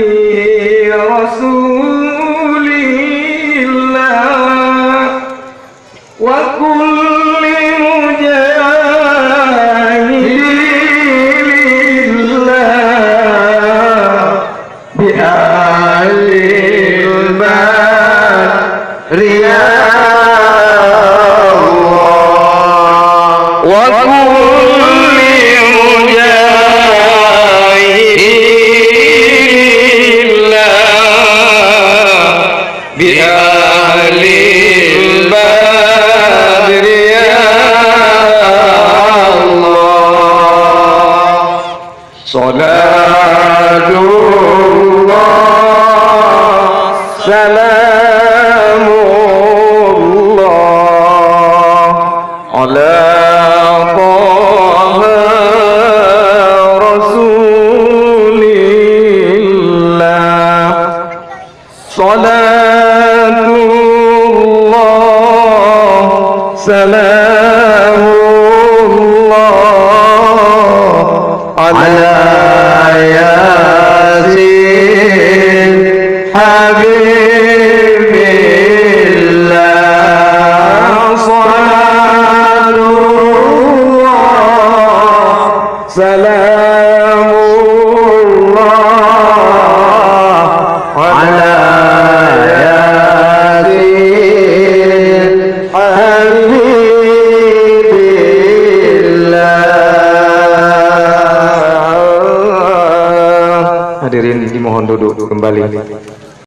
وبالهادي رسول الله وكل مجاهد لله بآل البدر يا الله وكل مجاهد بأهل البدر يا الله صلاة الله سلام الله على طه رسول الله صلاة الله سلام الله على ياسين حبيب الله صلاة الله سلام الله على Hadirin dimohon duduk kembali.